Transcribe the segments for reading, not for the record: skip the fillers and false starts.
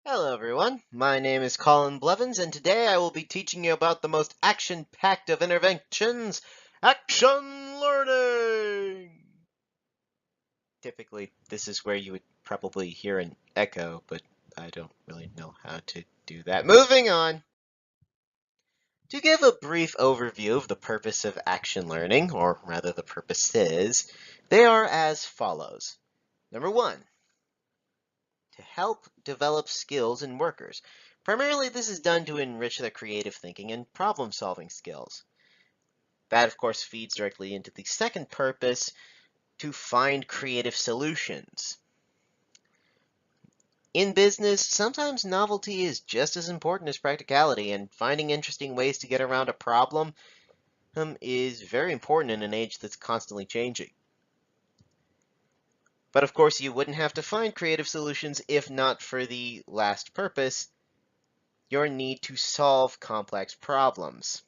Hello everyone, my name is Colin Blevins and today I will be teaching you about the most action-packed of interventions, action learning! Typically, this is where you would probably hear an echo, but I don't really know how to do that. Moving on! To give a brief overview of the purpose of action learning, or rather the purposes, they are as follows. Number one, to help develop skills in workers. Primarily, this is done to enrich their creative thinking and problem-solving skills. That, of course, feeds directly into the second purpose, to find creative solutions. In business, sometimes novelty is just as important as practicality, and finding interesting ways to get around a problem is very important in an age that's constantly changing. But of course, you wouldn't have to find creative solutions if not for the last purpose, your need to solve complex problems.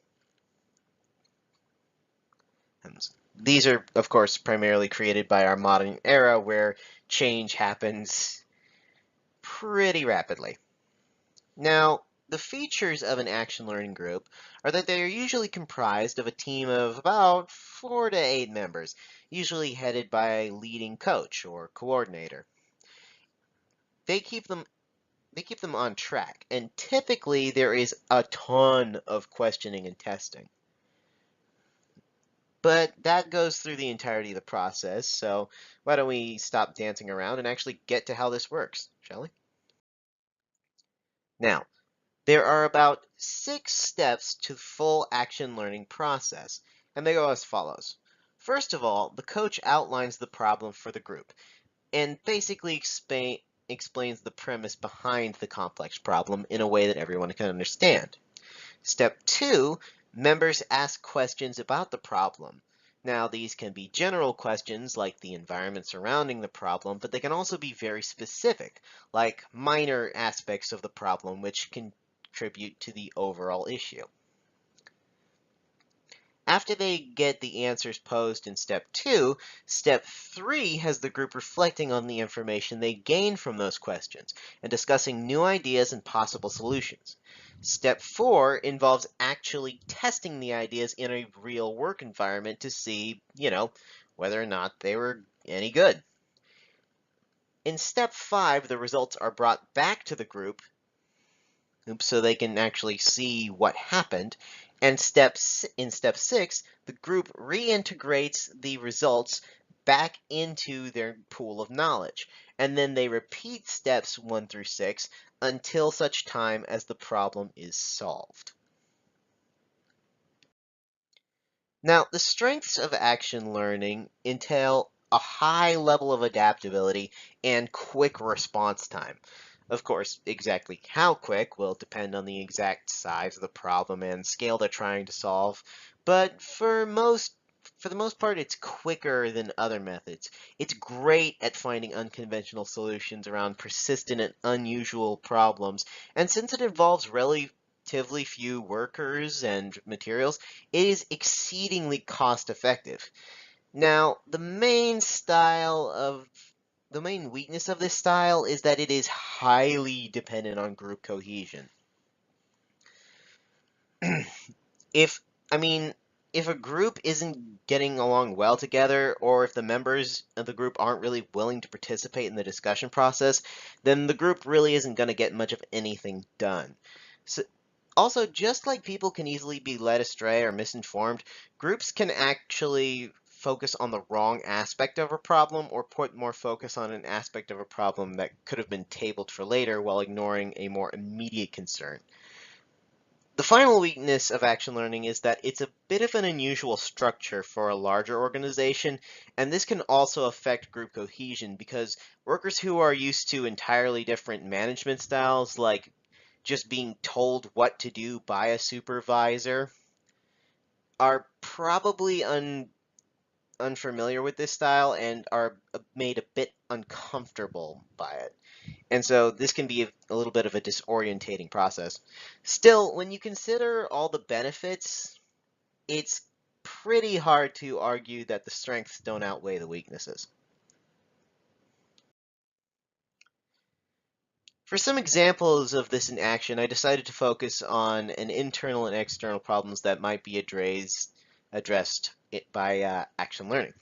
These are, of course, primarily created by our modern era where change happens pretty rapidly. Now, the features of an action learning group are that they are usually comprised of a team of about 4 to 8 members, usually headed by a leading coach or coordinator. They keep them on track, and typically there is a ton of questioning and testing. But that goes through the entirety of the process, so why don't we stop dancing around and actually get to how this works, shall we? Now, there are about 6 steps to the full action learning process, and they go as follows. First of all, the coach outlines the problem for the group and basically explains the premise behind the complex problem in a way that everyone can understand. Step 2, members ask questions about the problem. Now, these can be general questions like the environment surrounding the problem, but they can also be very specific, like minor aspects of the problem which contribute to the overall issue. After they get the answers posed in step 2, step 3 has the group reflecting on the information they gained from those questions and discussing new ideas and possible solutions. Step 4 involves actually testing the ideas in a real work environment to see, whether or not they were any good. In step 5, the results are brought back to the group so they can actually see what happened. And in step 6, the group reintegrates the results back into their pool of knowledge. And then they repeat steps 1 through 6 until such time as the problem is solved. Now, the strengths of action learning entail a high level of adaptability and quick response time. Of course, exactly how quick will depend on the exact size of the problem and scale they're trying to solve, but for the most part, it's quicker than other methods. It's great at finding unconventional solutions around persistent and unusual problems, and since it involves relatively few workers and materials, it is exceedingly cost effective. Now, the main weakness of this style is that it is highly dependent on group cohesion. if I mean, if a group isn't getting along well together, or if the members of the group aren't really willing to participate in the discussion process, then the group really isn't going to get much of anything done. So, also, just like people can easily be led astray or misinformed, groups can actually focus on the wrong aspect of a problem or put more focus on an aspect of a problem that could have been tabled for later while ignoring a more immediate concern. The final weakness of action learning is that it's a bit of an unusual structure for a larger organization, and this can also affect group cohesion because workers who are used to entirely different management styles, like just being told what to do by a supervisor, are probably unfamiliar with this style and are made a bit uncomfortable by it. And so this can be a little bit of a disorientating process. Still, when you consider all the benefits, it's pretty hard to argue that the strengths don't outweigh the weaknesses. For some examples of this in action, I decided to focus on an internal and external problems that might be addressed by action learning.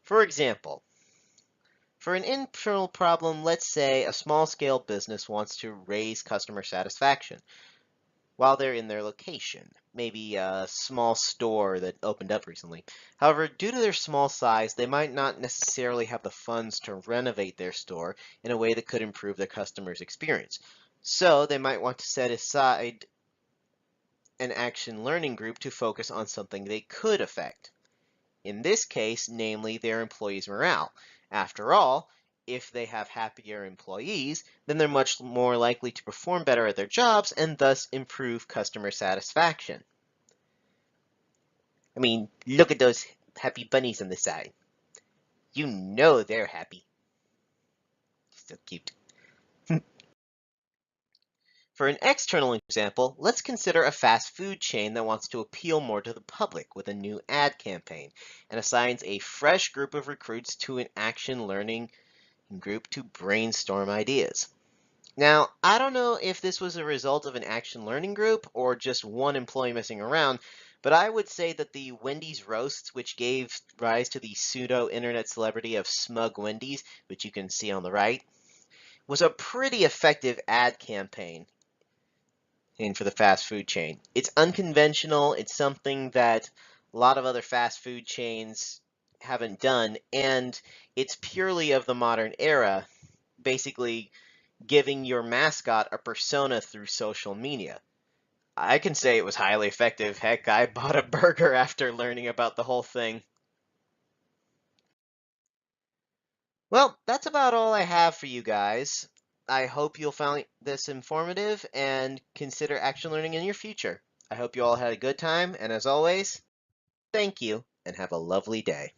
For example, for an internal problem, let's say a small-scale business wants to raise customer satisfaction while they're in their location, maybe a small store that opened up recently. However, due to their small size, they might not necessarily have the funds to renovate their store in a way that could improve their customers' experience. So they might want to set aside an action learning group to focus on something they could affect. In this case, namely their employees' morale. After all, if they have happier employees, then they're much more likely to perform better at their jobs and thus improve customer satisfaction. I mean, look at those happy bunnies on the side. You know they're happy. So cute. For an external example, let's consider a fast food chain that wants to appeal more to the public with a new ad campaign and assigns a fresh group of recruits to an action learning group to brainstorm ideas. Now, I don't know if this was a result of an action learning group or just one employee messing around, but I would say that the Wendy's roasts, which gave rise to the pseudo-internet celebrity of Smug Wendy's, which you can see on the right, was a pretty effective ad campaign for the fast food chain. It's unconventional, it's something that a lot of other fast food chains haven't done, and it's purely of the modern era, basically giving your mascot a persona through social media. I can say it was highly effective. Heck, I bought a burger after learning about the whole thing. Well, that's about all I have for you guys. I hope you'll find this informative and consider action learning in your future. I hope you all had a good time, and as always, thank you and have a lovely day.